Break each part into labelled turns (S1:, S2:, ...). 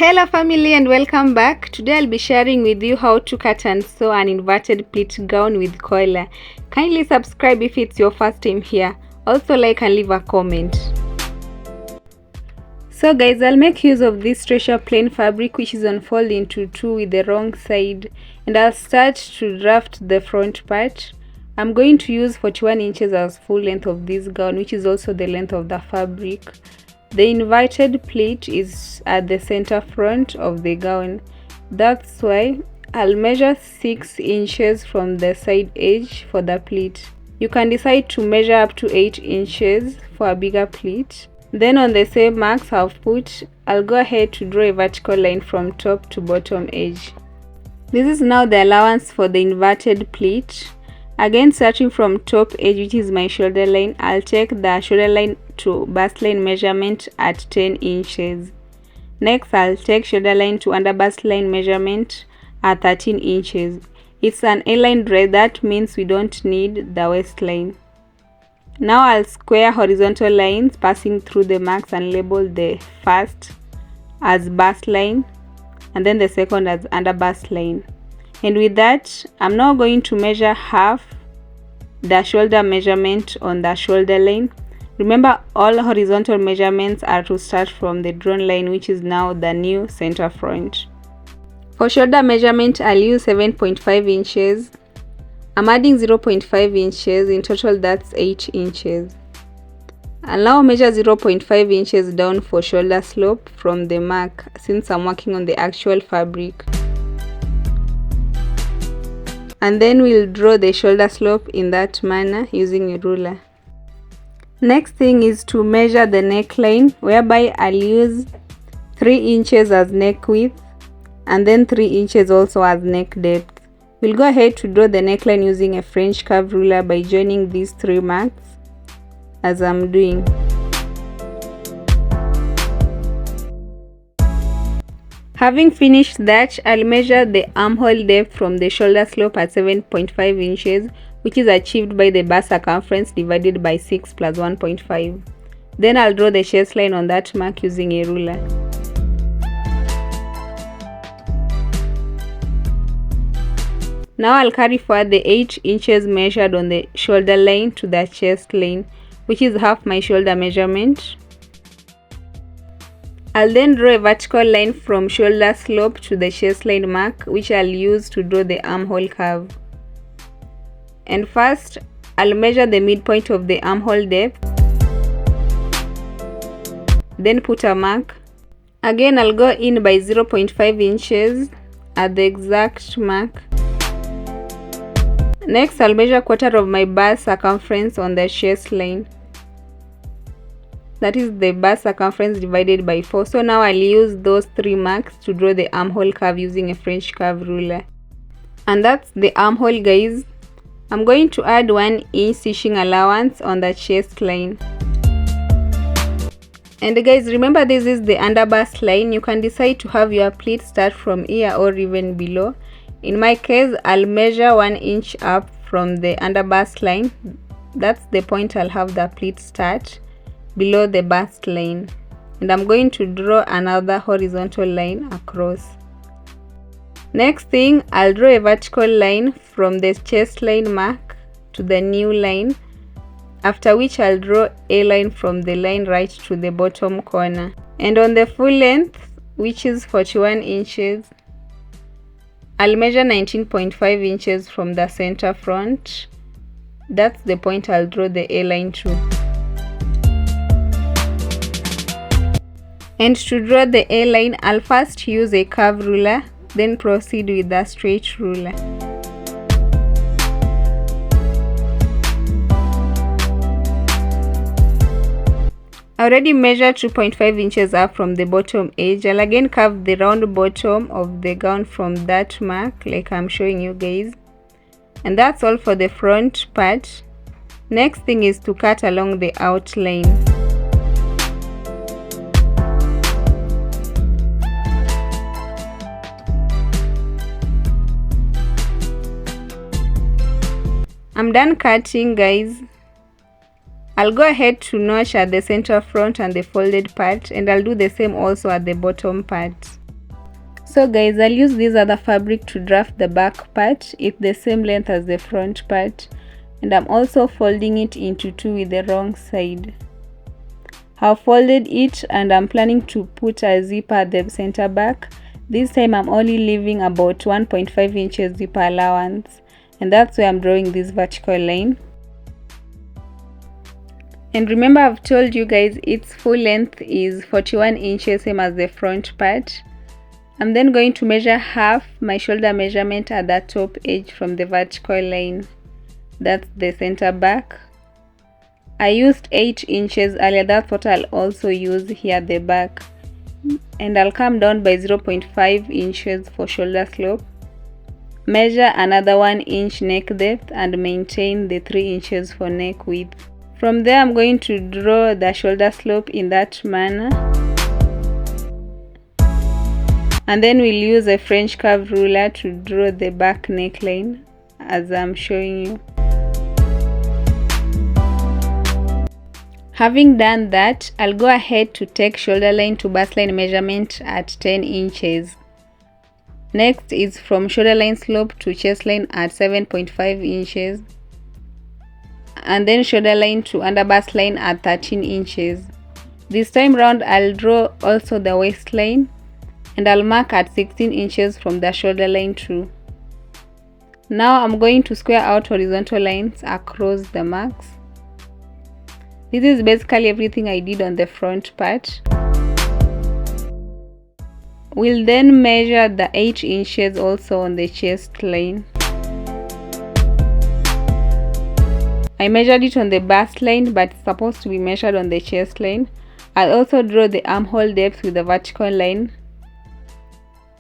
S1: Hello family and welcome back. Today I'll be sharing with you how to cut and sew an inverted pleat gown with collar. Kindly subscribe if it's your first time here. Also like and leave a comment. So guys, I'll make use of this treasure plain fabric which is unfolded into two with the wrong side, and I'll start to draft the front part. I'm going to use 41 inches as full length of this gown, which is also the length of the fabric. The inverted pleat is at the center front of the gown. That's why I'll measure 6 inches from the side edge for the pleat. You can decide to measure up to 8 inches for a bigger pleat. Then on the same marks I've put, I'll go ahead to draw a vertical line from top to bottom edge. This is now the allowance for the inverted pleat. Again, starting from top edge, which is my shoulder line, I'll take the shoulder line to bust line measurement at 10 inches. Next, I'll take shoulder line to under bust line measurement at 13 inches. It's an A-line dress, that means we don't need the waistline. Now I'll square horizontal lines passing through the marks and label the first as bust line and then the second as under bust line. And with that, I'm now going to measure half the shoulder measurement on the shoulder line. Remember, all horizontal measurements are to start from the drawn line, which is now the new center front. For shoulder measurement, I'll use 7.5 inches. I'm adding 0.5 inches. In total, that's 8 inches. I'll now measure 0.5 inches down for shoulder slope from the mark, since I'm working on the actual fabric. And then we'll draw the shoulder slope in that manner using a ruler. Next thing is to measure the neckline, whereby I'll use 3 inches as neck width and then 3 inches also as neck depth. We'll go ahead to draw the neckline using a French curve ruler by joining these 3 marks as I'm doing. Having finished that, I'll measure the armhole depth from the shoulder slope at 7.5 inches, which is achieved by the bust circumference divided by 6 plus 1.5. Then I'll draw the chest line on that mark using a ruler. Now I'll carry forward the 8 inches measured on the shoulder line to the chest line, which is half my shoulder measurement. I'll then draw a vertical line from shoulder slope to the chest line mark, which I'll use to draw the armhole curve. And first, I'll measure the midpoint of the armhole depth. Then put a mark. Again, I'll go in by 0.5 inches at the exact mark. Next, I'll measure quarter of my bust circumference on the chest line. That is the bust circumference divided by 4. So now I'll use those 3 marks to draw the armhole curve using a French curve ruler. And that's the armhole, guys. I'm going to add 1 inch stitching allowance on the chest line. And guys, remember, this is the under bust line. You can decide to have your pleat start from here or even below. In my case, I'll measure 1 inch up from the under bust line. That's the point I'll have the pleat start, below the bust line. And I'm going to draw another horizontal line across. Next thing, I'll draw a vertical line from the chest line mark to the new line, after which I'll draw a line from the line right to the bottom corner. And on the full length, which is 41 inches, I'll measure 19.5 inches from the center front. That's the point I'll draw the A line to. And to draw the A line, I'll first use a curve ruler, then proceed with the straight ruler. I already measured 2.5 inches up from the bottom edge. I'll again curve the round bottom of the gown from that mark like I'm showing you guys. And that's all for the front part. Next thing is to cut along the outline. I'm done cutting, guys. I'll go ahead to notch at the center front and the folded part, and I'll do the same also at the bottom part. So guys, I'll use this other fabric to draft the back part. It's the same length as the front part, and I'm also folding it into two with the wrong side. I've folded it and I'm planning to put a zipper at the center back. This time I'm only leaving about 1.5 inches zipper allowance, and that's why I'm drawing this vertical line. And remember, I've told you guys its full length is 41 inches, same as the front part. I'm then going to measure half my shoulder measurement at the top edge from the vertical line. That's the center back. I used 8 inches earlier, that's what I'll also use here at the back. And I'll come down by 0.5 inches for shoulder slope. Measure another 1 inch neck depth and maintain the 3 inches for neck width. From there, I'm going to draw the shoulder slope in that manner. And then we'll use a French curve ruler to draw the back neckline as I'm showing you. Having done that, I'll go ahead to take shoulder line to bust line measurement at 10 inches. Next is from shoulder line slope to chest line at 7.5 inches. And then shoulder line to under bust line at 13 inches. This time round, I'll draw also the waistline, and I'll mark at 16 inches from the shoulder line too. Now I'm going to square out horizontal lines across the marks. This is basically everything I did on the front part. We'll then measure the 8 inches also on the chest line. I measured it on the bust line, but it's supposed to be measured on the chest line. I'll also draw the armhole depth with the vertical line.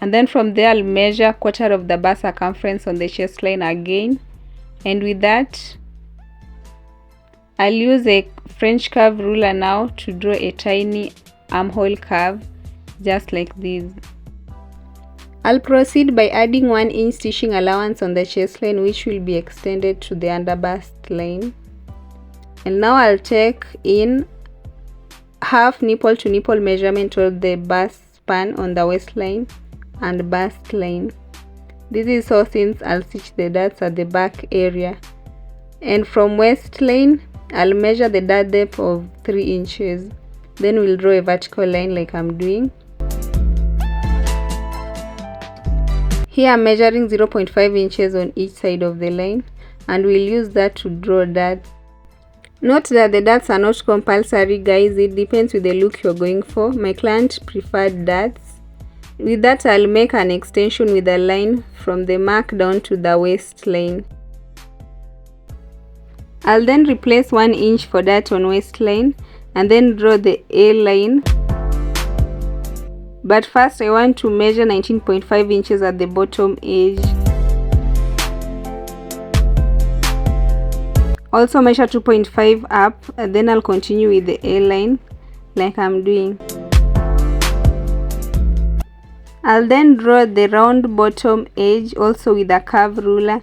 S1: And then from there, I'll measure quarter of the bust circumference on the chest line again. And with that, I'll use a French curve ruler now to draw a tiny armhole curve, just like this. I'll proceed by adding 1 inch stitching allowance on the chest line, which will be extended to the under bust line. And now I'll take in half nipple to nipple measurement of the bust span on the waistline and bust line. This is so since I'll stitch the darts at the back area. And from waistline, I'll measure the dart depth of 3 inches. Then we'll draw a vertical line like I'm doing. Here I'm measuring 0.5 inches on each side of the line, and we'll use that to draw darts. Note that the darts are not compulsory, guys. It depends with the look you're going for. My client preferred darts. With that, I'll make an extension with a line from the mark down to the waistline. I'll then replace 1 inch for dart on waistline and then draw the A line. But first I want to measure 19.5 inches at the bottom edge. Also measure 2.5 up, and then I'll continue with the A line like I'm doing. I'll then draw the round bottom edge also with a curve ruler.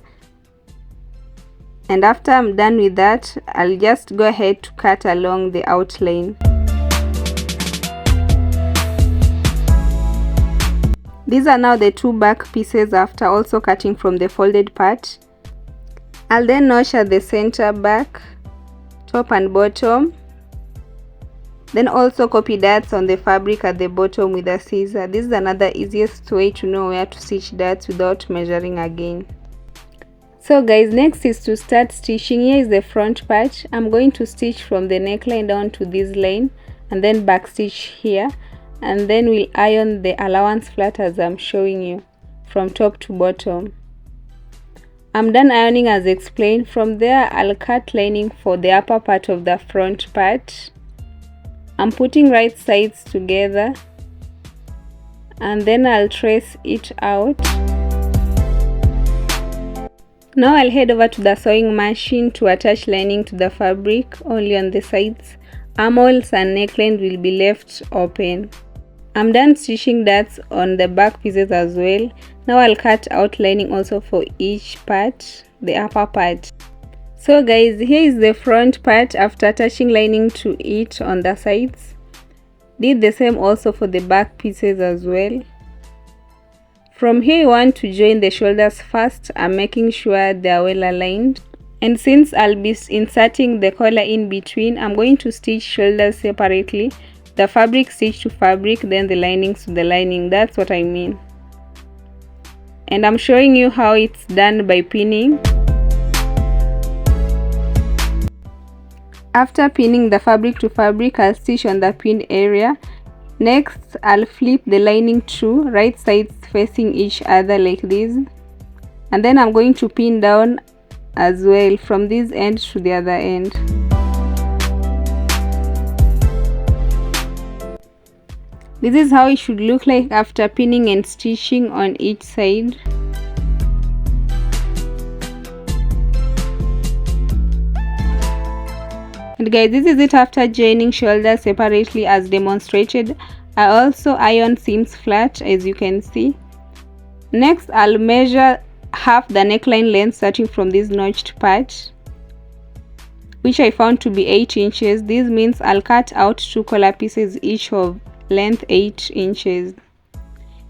S1: And after I'm done with that, I'll just go ahead to cut along the outline. These are now the two back pieces after also cutting from the folded part. I'll then notch at the center back, top and bottom. Then also copy darts on the fabric at the bottom with a scissor. This is another easiest way to know where to stitch darts without measuring again. So guys, next is to start stitching. Here is the front part. I'm going to stitch from the neckline down to this line and then back stitch here, and then we'll iron the allowance flat as I'm showing you from top to bottom. I'm done ironing as explained. From there, I'll cut lining for the upper part of the front part. I'm putting right sides together and then I'll trace it out. Now I'll head over to the sewing machine to attach lining to the fabric only on the sides. Armholes and neckline will be left open. I'm done stitching darts on the back pieces as well. Now I'll cut out lining also for each part, the upper part. So guys, here is the front part after attaching lining to it on the sides. Did the same also for the back pieces as well. From here you want to join the shoulders first. I'm making sure they are well aligned. And since I'll be inserting the collar in between, I'm going to stitch shoulders separately. The fabric stitch to fabric, then the linings to the lining. That's what I mean. And I'm showing you how it's done by pinning. After pinning the fabric to fabric, I'll stitch on the pinned area. Next, I'll flip the lining to right sides facing each other like this. And then I'm going to pin down as well from this end to the other end. This is how it should look like after pinning and stitching on each side. And guys, this is it after joining shoulders separately as demonstrated. I also iron seams flat, as you can see. Next, I'll measure half the neckline length starting from this notched part, which I found to be 8 inches. This means I'll cut out 2 collar pieces each of length 8 inches.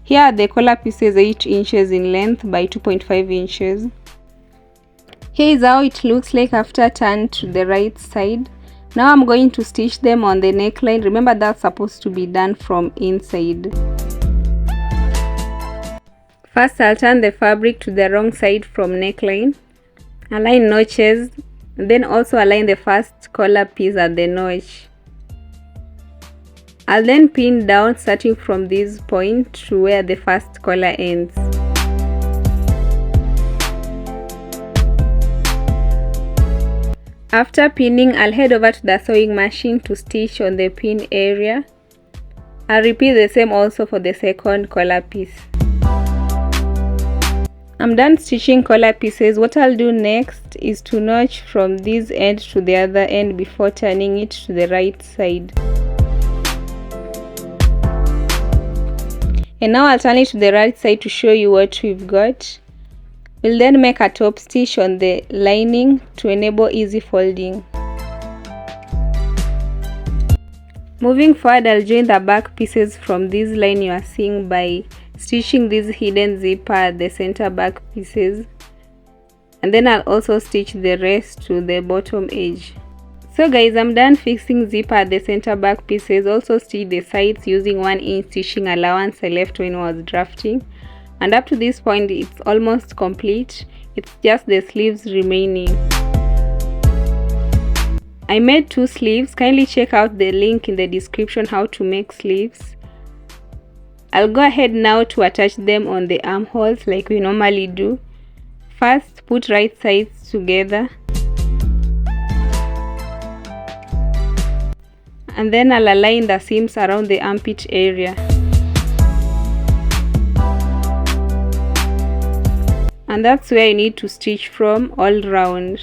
S1: Here are the collar pieces 8 inches in length by 2.5 inches. Here is how it looks like after turn to the right side. Now I'm going to stitch them on the neckline. Remember, that's supposed to be done from inside. First, I'll turn the fabric to the wrong side from neckline. Align notches, and then also align the first collar piece at the notch. I'll then pin down starting from this point to where the first collar ends. After pinning, I'll head over to the sewing machine to stitch on the pin area. I'll repeat the same also for the second collar piece. I'm done stitching collar pieces. What I'll do next is to notch from this end to the other end before turning it to the right side. And now I'll turn it to the right side to show you what we've got. We'll then make a top stitch on the lining to enable easy folding. Moving forward, I'll join the back pieces from this line you are seeing by stitching this hidden zipper at the center back pieces, and then I'll also stitch the rest to the bottom edge. So guys, I'm done fixing zipper at the center back pieces. Also stitch the sides using 1 inch stitching allowance I left when I was drafting. And up to this point, it's almost complete. It's just the sleeves remaining. I made 2 sleeves. Kindly check out the link in the description how to make sleeves. I'll go ahead now to attach them on the armholes like we normally do. First, put right sides together. And then I'll align the seams around the armpit area. And that's where you need to stitch from all round.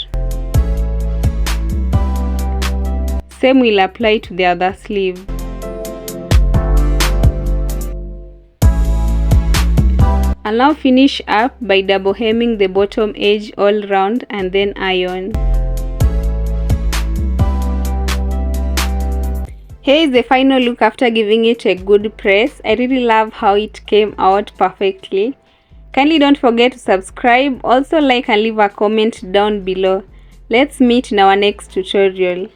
S1: Same will apply to the other sleeve. I'll now finish up by double hemming the bottom edge all round and then iron. Here is the final look after giving it a good press. I really love how it came out perfectly. Kindly don't forget to subscribe, also like and leave a comment down below. Let's meet in our next tutorial.